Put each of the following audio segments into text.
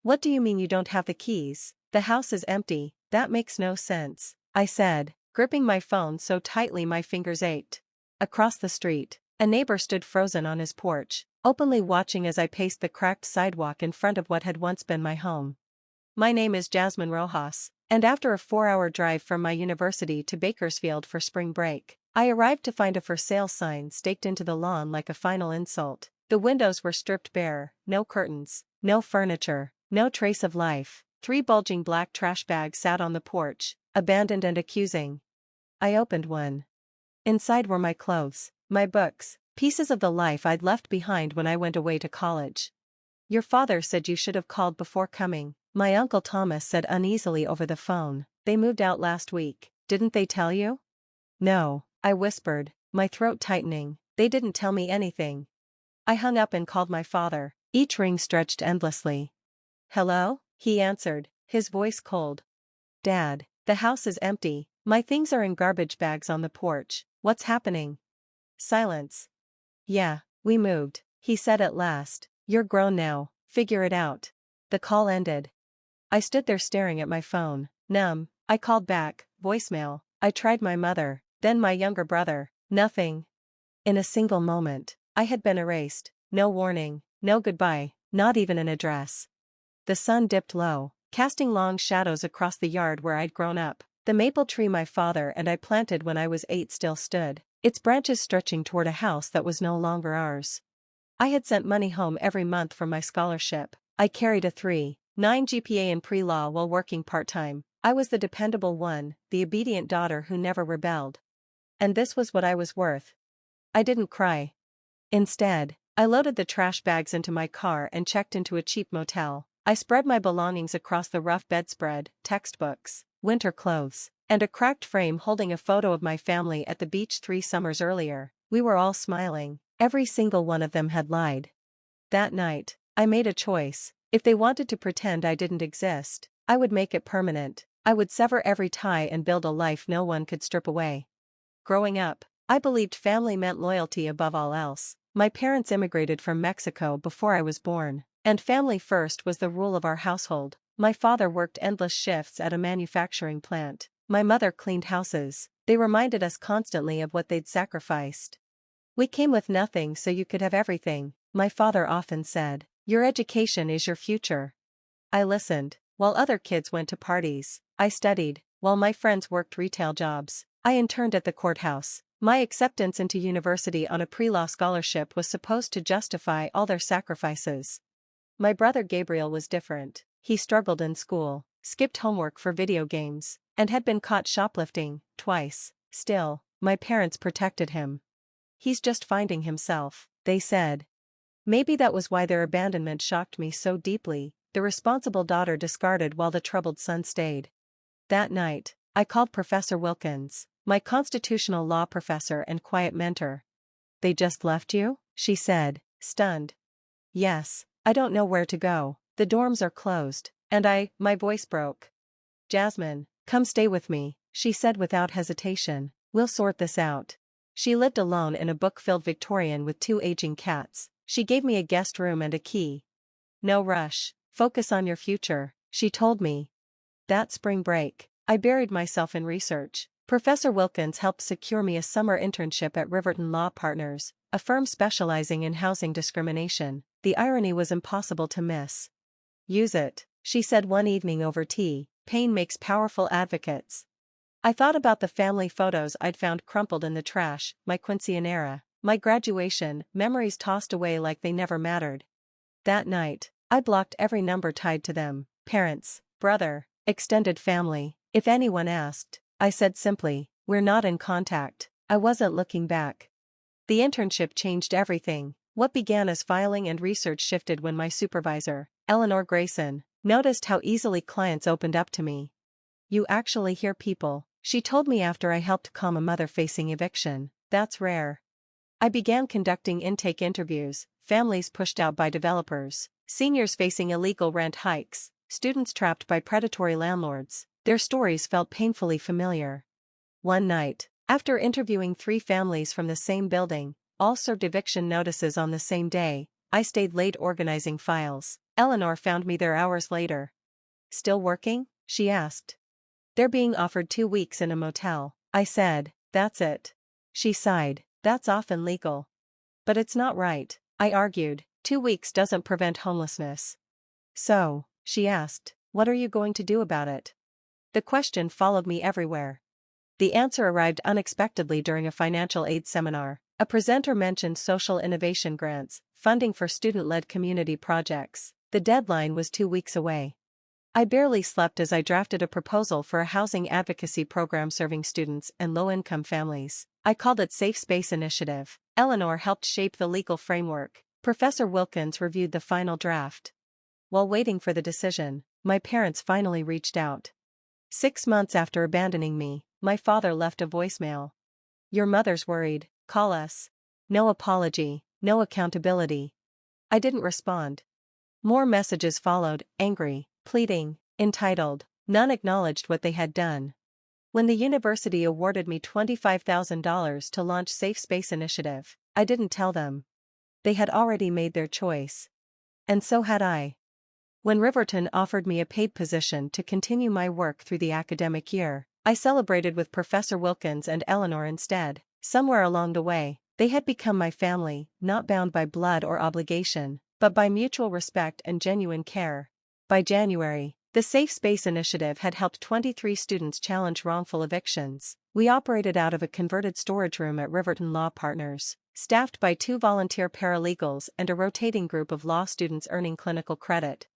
What do you mean you don't have the keys? The house is empty. That makes no sense, I said, gripping my phone so tightly my fingers ached. Across the street, a neighbor stood frozen on his porch, openly watching as I paced the cracked sidewalk in front of what had once been my home. My name is Jasmine Rojas, and after a 4-hour drive from my university to Bakersfield for spring break, I arrived to find a for sale sign staked into the lawn like a final insult. The windows were stripped bare, no curtains, no furniture, no trace of life. 3 bulging black trash bags sat on the porch, abandoned and accusing. I opened one. Inside were my clothes, my books, pieces of the life I'd left behind when I went away to college. Your father said you should have called before coming, my Uncle Thomas said uneasily over the phone. They moved out last week, didn't they tell you? No, I whispered, my throat tightening. They didn't tell me anything. I hung up and called my father. Each ring stretched endlessly. Hello? He answered, his voice cold. Dad, the house is empty, my things are in garbage bags on the porch. What's happening? Silence. Yeah, we moved, he said at last. You're grown now, figure it out. The call ended. I stood there staring at my phone, numb. I called back, voicemail. I tried my mother, then my younger brother. Nothing. In a single moment, I had been erased. No warning, no goodbye, not even an address. The sun dipped low, casting long shadows across the yard where I'd grown up. The maple tree my father and I planted when I was 8 still stood, its branches stretching toward a house that was no longer ours. I had sent money home every month from my scholarship. I carried a 3.9 GPA in pre-law while working part-time. I was the dependable one, the obedient daughter who never rebelled. And this was what I was worth. I didn't cry. Instead, I loaded the trash bags into my car and checked into a cheap motel. I spread my belongings across the rough bedspread, textbooks, winter clothes, and a cracked frame holding a photo of my family at the beach 3 summers earlier. We were all smiling. Every single one of them had lied. That night, I made a choice. If they wanted to pretend I didn't exist, I would make it permanent. I would sever every tie and build a life no one could strip away. Growing up, I believed family meant loyalty above all else. My parents immigrated from Mexico before I was born, and family first was the rule of our household. My father worked endless shifts at a manufacturing plant. My mother cleaned houses. They reminded us constantly of what they'd sacrificed. We came with nothing so you could have everything, my father often said. Your education is your future. I listened. While other kids went to parties, I studied. While my friends worked retail jobs, I interned at the courthouse. My acceptance into university on a pre-law scholarship was supposed to justify all their sacrifices. My brother Gabriel was different. He struggled in school, skipped homework for video games, and had been caught shoplifting, twice. Still, my parents protected him. He's just finding himself, they said. Maybe that was why their abandonment shocked me so deeply. The responsible daughter discarded while the troubled son stayed. That night, I called Professor Wilkins, my constitutional law professor and quiet mentor. They just left you? She said, stunned. Yes, I don't know where to go. The dorms are closed, and my voice broke. Jasmine, come stay with me, she said without hesitation. We'll sort this out. She lived alone in a book-filled Victorian with 2 aging cats. She gave me a guest room and a key. No rush, focus on your future, she told me. That spring break, I buried myself in research. Professor Wilkins helped secure me a summer internship at Riverton Law Partners, a firm specializing in housing discrimination. The irony was impossible to miss. Use it, she said one evening over tea. Pain makes powerful advocates. I thought about the family photos I'd found crumpled in the trash, my quinceañera, my graduation, memories tossed away like they never mattered. That night, I blocked every number tied to them. Parents, brother, extended family. If anyone asked, I said simply, we're not in contact. I wasn't looking back. The internship changed everything. What began as filing and research shifted when my supervisor, Eleanor Grayson, noticed how easily clients opened up to me. You actually hear people, she told me after I helped calm a mother facing eviction. That's rare. I began conducting intake interviews, families pushed out by developers, seniors facing illegal rent hikes, students trapped by predatory landlords. Their stories felt painfully familiar. One night, after interviewing 3 families from the same building, all served eviction notices on the same day, I stayed late organizing files. Eleanor found me there hours later. Still working? She asked. They're being offered 2 weeks in a motel, I said. That's it. She sighed. That's often legal. But it's not right, I argued. 2 weeks doesn't prevent homelessness. So, she asked, what are you going to do about it? The question followed me everywhere. The answer arrived unexpectedly during a financial aid seminar. A presenter mentioned social innovation grants, funding for student-led community projects. The deadline was 2 weeks away. I barely slept as I drafted a proposal for a housing advocacy program serving students and low-income families. I called it Safe Space Initiative. Eleanor helped shape the legal framework. Professor Wilkins reviewed the final draft. While waiting for the decision, my parents finally reached out. 6 months after abandoning me, my father left a voicemail. Your mother's worried, call us. No apology, no accountability. I didn't respond. More messages followed, angry, pleading, entitled. None acknowledged what they had done. When the university awarded me $25,000 to launch Safe Space Initiative, I didn't tell them. They had already made their choice. And so had I. When Riverton offered me a paid position to continue my work through the academic year, I celebrated with Professor Wilkins and Eleanor instead. Somewhere along the way, they had become my family, not bound by blood or obligation, but by mutual respect and genuine care. By January, the Safe Space Initiative had helped 23 students challenge wrongful evictions. We operated out of a converted storage room at Riverton Law Partners, staffed by 2 volunteer paralegals and a rotating group of law students earning clinical credit.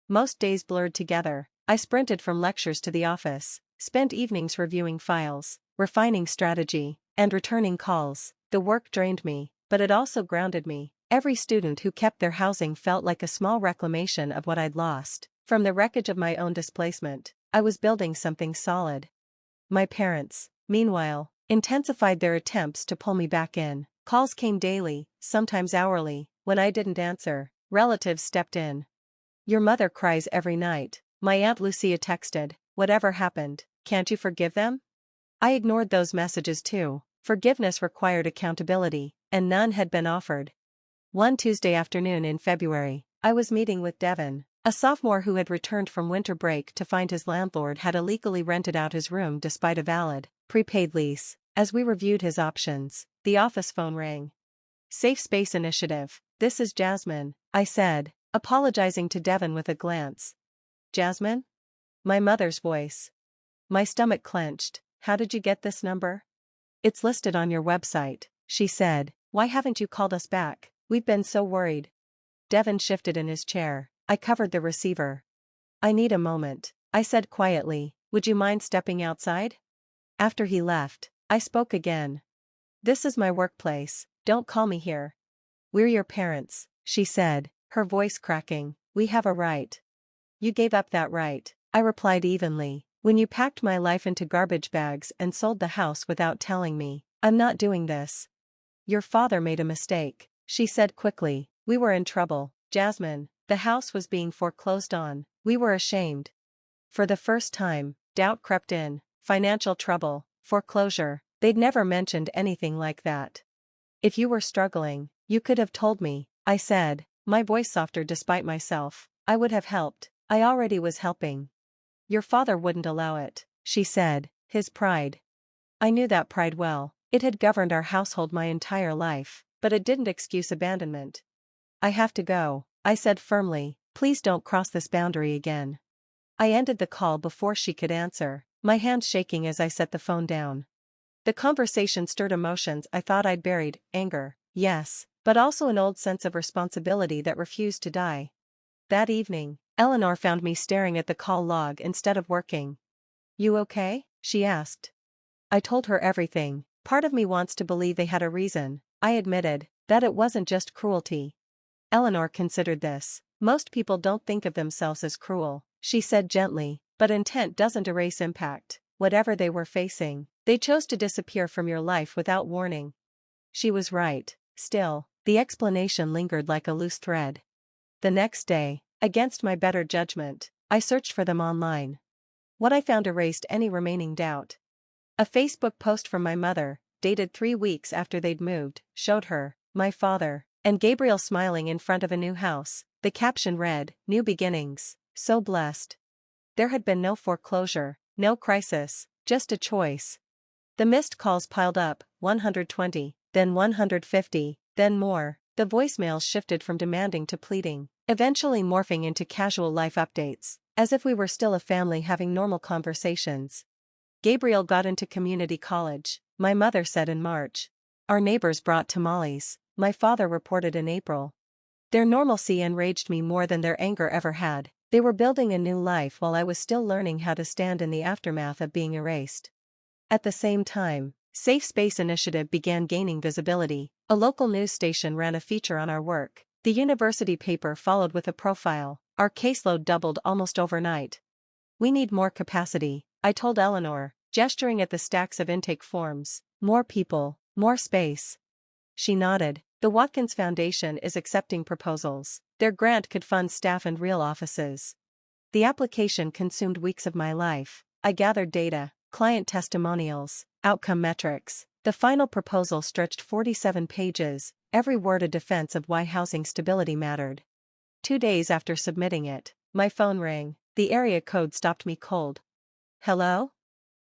Most days blurred together. I sprinted from lectures to the office, spent evenings reviewing files, refining strategy, and returning calls. The work drained me, but it also grounded me. Every student who kept their housing felt like a small reclamation of what I'd lost. From the wreckage of my own displacement, I was building something solid. My parents, meanwhile, intensified their attempts to pull me back in. Calls came daily, sometimes hourly. When I didn't answer, relatives stepped in. Your mother cries every night, my Aunt Lucia texted. Whatever happened, can't you forgive them? I ignored those messages too. Forgiveness required accountability, and none had been offered. One Tuesday afternoon in February, I was meeting with Devin, a sophomore who had returned from winter break to find his landlord had illegally rented out his room despite a valid, prepaid lease. As we reviewed his options, the office phone rang. Safe Space Initiative, this is Jasmine, I said, apologizing to Devin with a glance. Jasmine? My mother's voice. My stomach clenched. How did you get this number? It's listed on your website, she said. Why haven't you called us back? We've been so worried. Devin shifted in his chair. I covered the receiver. I need a moment, I said quietly. Would you mind stepping outside? After he left, I spoke again. This is my workplace, don't call me here. We're your parents, she said, her voice cracking. We have a right. You gave up that right, I replied evenly, when you packed my life into garbage bags and sold the house without telling me. I'm not doing this. Your father made a mistake, she said quickly. We were in trouble, Jasmine. The house was being foreclosed on. We were ashamed. For the first time, doubt crept in. Financial trouble, foreclosure. They'd never mentioned anything like that. If you were struggling, you could have told me, I said, my voice softer despite myself. I would have helped. I already was helping. Your father wouldn't allow it, she said, his pride. I knew that pride well. It had governed our household my entire life, but it didn't excuse abandonment. I have to go, I said firmly. Please don't cross this boundary again. I ended the call before she could answer, my hands shaking as I set the phone down. The conversation stirred emotions I thought I'd buried, anger, yes, but also an old sense of responsibility that refused to die. That evening, Eleanor found me staring at the call log instead of working. You okay? She asked. I told her everything. Part of me wants to believe they had a reason. I admitted that it wasn't just cruelty. Eleanor considered this. Most people don't think of themselves as cruel, she said gently, but intent doesn't erase impact. Whatever they were facing, they chose to disappear from your life without warning. She was right. Still, the explanation lingered like a loose thread. The next day, against my better judgment, I searched for them online. What I found erased any remaining doubt. A Facebook post from my mother, dated 3 weeks after they'd moved, showed her, my father, and Gabriel smiling in front of a new house. The caption read, "New beginnings, so blessed." There had been no foreclosure, no crisis, just a choice. The missed calls piled up, 120, then 150, then more. The voicemails shifted from demanding to pleading, eventually morphing into casual life updates, as if we were still a family having normal conversations. Gabriel got into community college, my mother said in March. Our neighbors brought tamales, my father reported in April. Their normalcy enraged me more than their anger ever had. They were building a new life while I was still learning how to stand in the aftermath of being erased. At the same time, Safe Space Initiative began gaining visibility. A local news station ran a feature on our work. The university paper followed with a profile. Our caseload doubled almost overnight. "We need more capacity," I told Eleanor, gesturing at the stacks of intake forms. "More people, more space." She nodded. "The Watkins Foundation is accepting proposals. Their grant could fund staff and real offices." The application consumed weeks of my life. I gathered data, client testimonials, outcome metrics. The final proposal stretched 47 pages, every word a defense of why housing stability mattered. 2 days after submitting it, my phone rang. The area code stopped me cold. "Hello?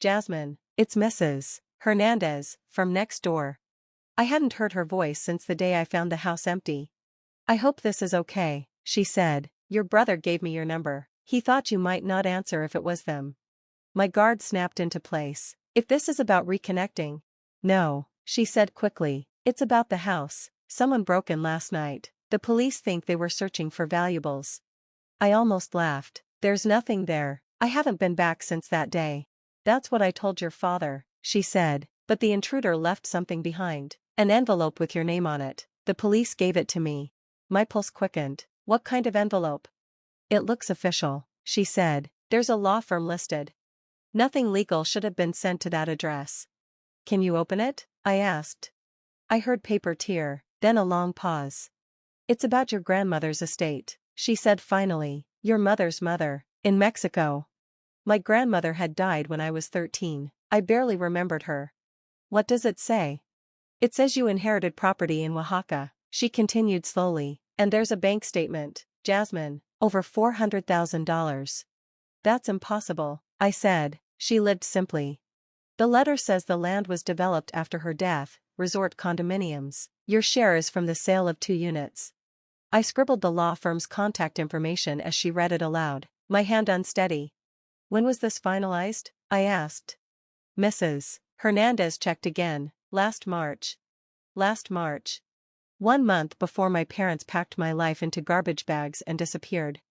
Jasmine, it's Mrs. Hernandez, from next door." I hadn't heard her voice since the day I found the house empty. "I hope this is okay," she said. "Your brother gave me your number. He thought you might not answer if it was them." My guard snapped into place. "If this is about reconnecting." "No," she said quickly. "It's about the house. Someone broke in last night. The police think they were searching for valuables." I almost laughed. "There's nothing there. I haven't been back since that day." "That's what I told your father," she said, "but the intruder left something behind. An envelope with your name on it. The police gave it to me." My pulse quickened. "What kind of envelope?" "It looks official," she said. "There's a law firm listed. Nothing legal should have been sent to that address." "Can you open it?" I asked. I heard paper tear, then a long pause. "It's about your grandmother's estate," she said finally. "Your mother's mother, in Mexico." My grandmother had died when I was 13. I barely remembered her. "What does it say?" "It says you inherited property in Oaxaca," she continued slowly, "and there's a bank statement, Jasmine, over $400,000. "That's impossible," I said. She lived simply. "The letter says the land was developed after her death, resort condominiums. Your share is from the sale of 2 units. I scribbled the law firm's contact information as she read it aloud, my hand unsteady. "When was this finalized?" I asked. Mrs. Hernandez checked again. Last March." Last March. 1 month before my parents packed my life into garbage bags and disappeared.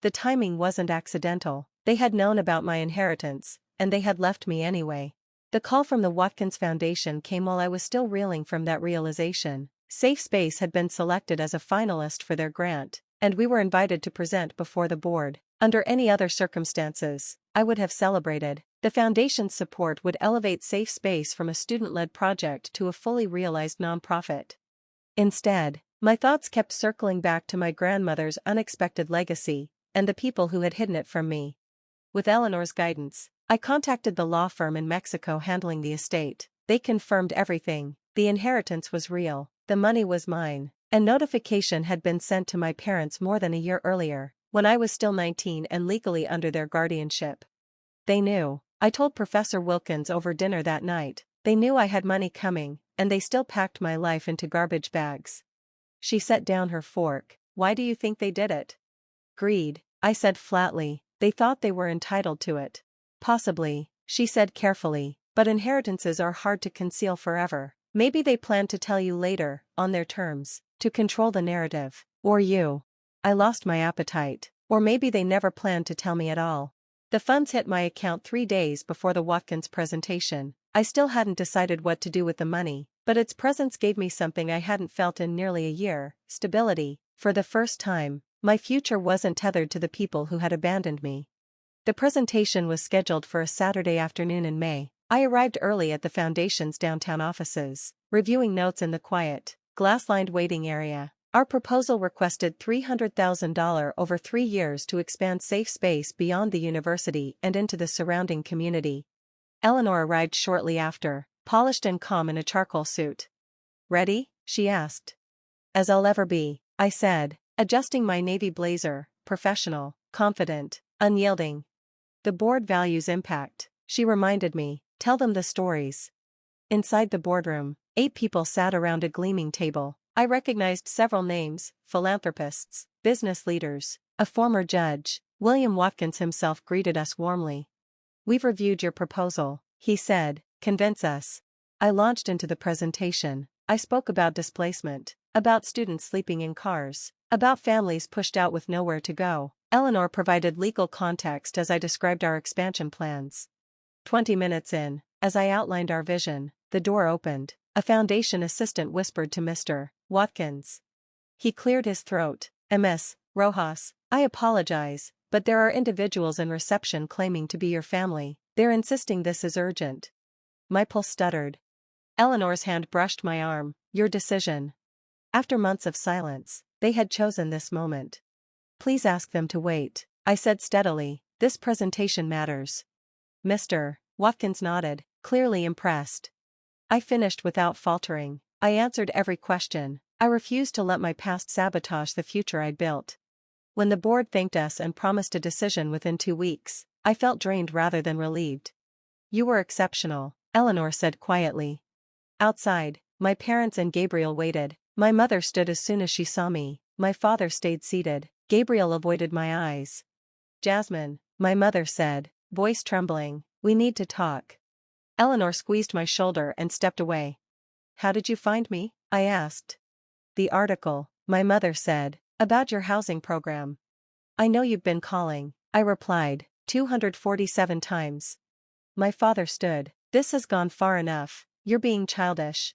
The timing wasn't accidental. They had known about my inheritance, and they had left me anyway. The call from the Watkins Foundation came while I was still reeling from that realization. Safe Space had been selected as a finalist for their grant, and we were invited to present before the board. Under any other circumstances, I would have celebrated. The foundation's support would elevate Safe Space from a student-led project to a fully realized nonprofit. Instead, my thoughts kept circling back to my grandmother's unexpected legacy, and the people who had hidden it from me. With Eleanor's guidance, I contacted the law firm in Mexico handling the estate. They confirmed everything. The inheritance was real, the money was mine, and notification had been sent to my parents more than a year earlier, when I was still 19 and legally under their guardianship. They knew. I told Professor Wilkins over dinner that night. They knew I had money coming, and they still packed my life into garbage bags. She set down her fork. "Why do you think they did it?" "Greed," I said flatly. "They thought they were entitled to it." "Possibly," she said carefully, "but inheritances are hard to conceal forever. Maybe they planned to tell you later, on their terms, to control the narrative. Or you." I lost my appetite. Or maybe they never planned to tell me at all. The funds hit my account 3 days before the Watkins presentation. I still hadn't decided what to do with the money, but its presence gave me something I hadn't felt in nearly a year: stability. For the first time, my future wasn't tethered to the people who had abandoned me. The presentation was scheduled for a Saturday afternoon in May. I arrived early at the foundation's downtown offices, reviewing notes in the quiet, glass-lined waiting area. Our proposal requested $300,000 over 3 years to expand Safe Space beyond the university and into the surrounding community. Eleanor arrived shortly after, polished and calm in a charcoal suit. "Ready?" she asked. "As I'll ever be," I said. adjusting my navy blazer, professional, confident, unyielding. The board values impact, she reminded me. Tell them the stories. Inside the boardroom, 8 people sat around a gleaming table. I recognized several names: philanthropists, business leaders, a former judge. William Watkins himself greeted us warmly. "We've reviewed your proposal," he said. "Convince us." I launched into the presentation. I spoke about displacement, about students sleeping in cars, about families pushed out with nowhere to go. Eleanor provided legal context as I described our expansion plans. 20 minutes in, as I outlined our vision, the door opened. A foundation assistant whispered to Mr. Watkins. He cleared his throat. "Ms. Rojas, I apologize, but there are individuals in reception claiming to be your family. They're insisting this is urgent." My pulse stuttered. Eleanor's hand brushed my arm. "Your decision." After months of silence, they had chosen this moment. "Please ask them to wait," I said steadily. "This presentation matters." Mr. Watkins nodded, clearly impressed. I finished without faltering. I answered every question. I refused to let my past sabotage the future I'd built. When the board thanked us and promised a decision within 2 weeks, I felt drained rather than relieved. "You were exceptional," Eleanor said quietly. Outside, my parents and Gabriel waited. My mother stood as soon as she saw me. My father stayed seated. Gabriel avoided my eyes. "Jasmine," my mother said, voice trembling, "we need to talk." Eleanor squeezed my shoulder and stepped away. "How did you find me?" I asked. "The article," my mother said, "about your housing program." "I know you've been calling," I replied, 247 times. My father stood. "This has gone far enough, you're being childish."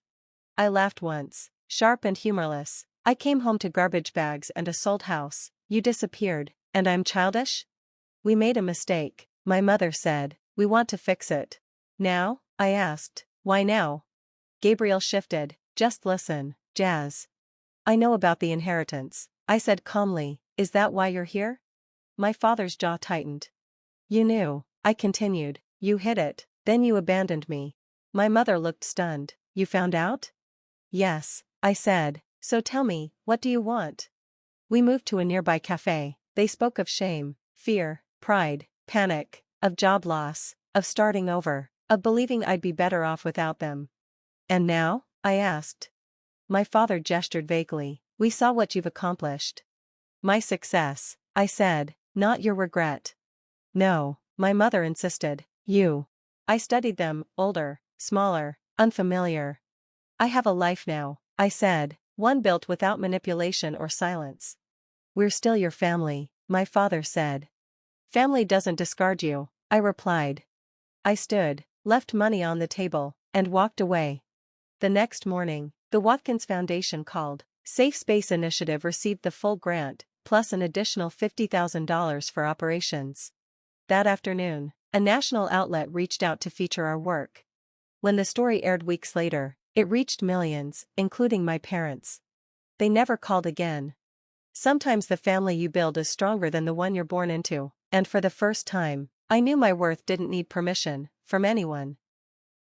I laughed once, sharp and humorless. "I came home to garbage bags and a sold house. You disappeared, and I'm childish?" "We made a mistake," my mother said. "We want to fix it." "Now?" I asked. "Why now?" Gabriel shifted. "Just listen, Jazz. I know about the inheritance," I said calmly. "Is that why you're here?" My father's jaw tightened. "You knew," I continued. "You hid it, then you abandoned me." My mother looked stunned. "You found out?" "Yes," I said. "So tell me, what do you want?" We moved to a nearby cafe. They spoke of shame, fear, pride, panic, of job loss, of starting over, of believing I'd be better off without them. "And now?" I asked. My father gestured vaguely. "We saw what you've accomplished." "My success," I said, "not your regret." "No," my mother insisted. "You." I studied them, older, smaller, unfamiliar. "I have a life now," I said, "one built without manipulation or silence." "We're still your family," my father said. "Family doesn't discard you," I replied. I stood, left money on the table, and walked away. The next morning, the Watkins Foundation called. Safe Space Initiative received the full grant, plus an additional $50,000 for operations. That afternoon, a national outlet reached out to feature our work. When the story aired weeks later, it reached millions, including my parents. They never called again. Sometimes the family you build is stronger than the one you're born into, and for the first time, I knew my worth didn't need permission from anyone.